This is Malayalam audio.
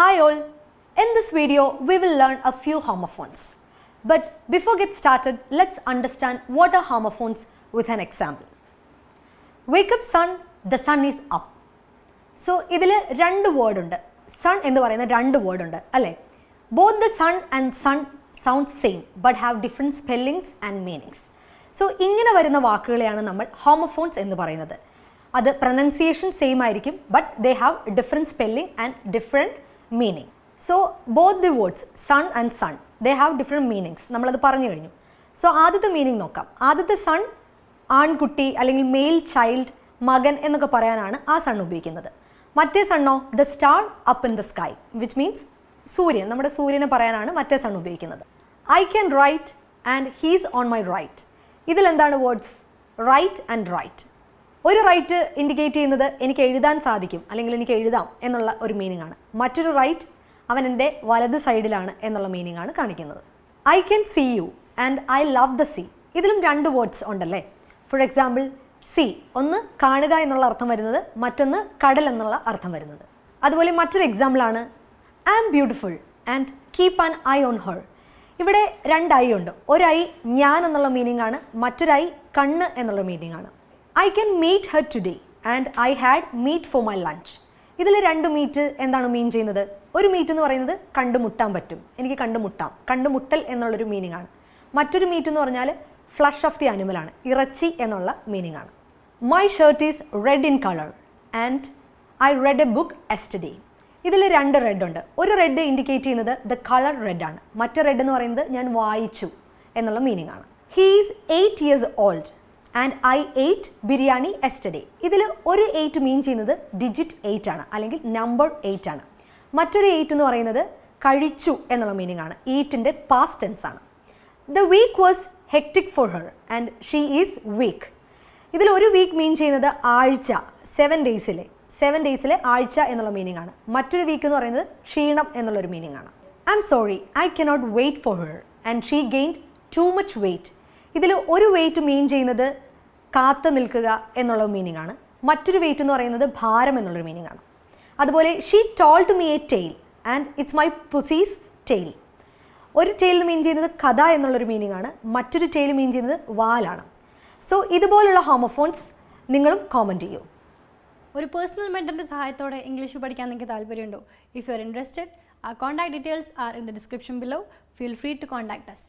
Hi all, in this video we will learn a few homophones. But before get started, let's understand what are homophones with an example. Wake up sun, the sun is up. So ഇതിൽ രണ്ട് വേർഡ് ഉണ്ട്. Sun എന്ന് പറയുന്ന രണ്ട് വേർഡ് ഉണ്ട് അല്ലേ? Both the sun and sun sound same but have different spellings and meanings. So ഇങ്ങനെ വരുന്ന വാക്കുകളെയാണ് നമ്മൾ homophones എന്ന് പറയുന്നത്. അത് പ്രൊനൗൺസിയേഷൻ സെയിം ആയിരിക്കും but they have different spelling and different meaning. So both the words sun and sun they have different meanings. നമ്മളത് പറഞ്ഞു കഴിഞ്ഞു. സോ ആദ്യത്തെ മീനിങ് നോക്കാം. ആദ്യത്തെ സൺ ആൺകുട്ടി അല്ലെങ്കിൽ മെയിൽ ചൈൽഡ് മകൻ എന്നൊക്കെ പറയാനാണ് ആ സൺ ഉപയോഗിക്കുന്നത്. മറ്റേ സണ്ണോ the star up in the sky which means സൂര്യൻ, നമ്മുടെ സൂര്യനെ പറയാനാണ് മറ്റേ സൺ ഉപയോഗിക്കുന്നത്. I can write and he's on my right. ഇതിലെന്താണ് വേർഡ്സ് റൈറ്റ് ആൻഡ് റൈറ്റ്. ഒരു റൈറ്റ് ഇൻഡിക്കേറ്റ് ചെയ്യുന്നത് എനിക്ക് എഴുതാൻ സാധിക്കും അല്ലെങ്കിൽ എനിക്ക് എഴുതാം എന്നുള്ള ഒരു മീനിങ് ആണ്. മറ്റൊരു റൈറ്റ് അവൻ എൻ്റെ വലത് സൈഡിലാണ് എന്നുള്ള മീനിങ് ആണ് കാണിക്കുന്നത്. I can see you and I love the sea. ഇതിലും രണ്ട് വേർഡ്സ് ഉണ്ടല്ലേ. ഫോർ എക്സാമ്പിൾ സീ, ഒന്ന് കാണുക എന്നുള്ള അർത്ഥം വരുന്നത്, മറ്റൊന്ന് കടൽ എന്നുള്ള അർത്ഥം വരുന്നത്. അതുപോലെ മറ്റൊരു എക്സാമ്പിളാണ് I am beautiful and keep an eye on her. ഇവിടെ രണ്ട് ഐ ഉണ്ട്. ഒരു ഐ ഞാൻ എന്നുള്ള മീനിങ് ആണ്, മറ്റൊരു ഐ കണ്ണ് എന്നുള്ള മീനിങ് ആണ്. I can meet her today and I had meat for my lunch. ഇതിൽ രണ്ട് മീറ്റ് എന്താണ് മീൻ ചെയ്യുന്നത്? ഒരു മീറ്റ് എന്ന് പറയുന്നത് കണ്ടുമുട്ടാൻ പറ്റും, എനിക്ക് കണ്ടുമുട്ടാം, കണ്ടുമുട്ടൽ എന്നുള്ളൊരു മീനിങ് ആണ്. മറ്റൊരു മീറ്റ് എന്ന് പറഞ്ഞാൽ ഫ്ലഷ് ഓഫ് ദി അനിമലാണ്, ഇറച്ചി എന്നുള്ള മീനിങ് ആണ്. My shirt is red in colour and I read A book yesterday. ഇതിൽ രണ്ട് റെഡ് ഉണ്ട്. ഒരു റെഡ് ഇൻഡിക്കേറ്റ് ചെയ്യുന്നത് ദ കളർ റെഡ് ആണ്, മറ്റൊരു റെഡ് എന്ന് പറയുന്നത് ഞാൻ വായിച്ചു എന്നുള്ള മീനിങ് ആണ്. He is 8 years old and I ate biryani yesterday. ഇതിൽ ഒരു 8 മീൻ ചെയ്യുന്നത് ഡിജിറ്റ് 8 ആണ് അല്ലെങ്കിൽ നമ്പർ 8 ആണ്. മറ്റൊരു 8 എന്ന് പറയുന്നത് കഴിച്ചു എന്നുള്ള മീനിങ് ആണ്, ഈറ്റിൻ്റെ പാസ്റ്റ് ടെൻസ് ആണ്. The week was hectic for her and she is weak. ഇതിൽ ഒരു വീക്ക് മീൻ ചെയ്യുന്നത് ആഴ്ച, 7 ഡേയ്സിലെ ആഴ്ച എന്നുള്ള മീനിങ് ആണ്. മറ്റൊരു വീക്ക് എന്ന് പറയുന്നത് ക്ഷീണം എന്നുള്ളൊരു മീനിങ് ആണ്. I am sorry I cannot wait for her and she gained too much weight. ഇതിൽ ഒരു വെയിറ്റ് മീൻ ചെയ്യുന്നത് കാത്തു നിൽക്കുക എന്നുള്ള മീനിങ് ആണ്. മറ്റൊരു വെയിറ്റ് എന്ന് പറയുന്നത് ഭാരം എന്നുള്ളൊരു മീനിങ് ആണ്. അതുപോലെ she told me a tale and it's my pussy's tail. ഒരു ടെയിൽ മീൻ ചെയ്യുന്നത് കഥ എന്നുള്ളൊരു മീനിങ് ആണ്, മറ്റൊരു ടെയിൽ മീൻ ചെയ്യുന്നത് വാലാണ്. സോ ഇതുപോലുള്ള ഹോമോഫോൺസ് നിങ്ങളും കോമൻറ്റ് ചെയ്യൂ. ഒരു പേഴ്സണൽ മെൻറ്ററിൻ്റെ സഹായത്തോടെ ഇംഗ്ലീഷ് പഠിക്കാൻ നിങ്ങൾക്ക് താല്പര്യമുണ്ടോ? If you are interested, our contact details are in the description below. Feel free to contact us.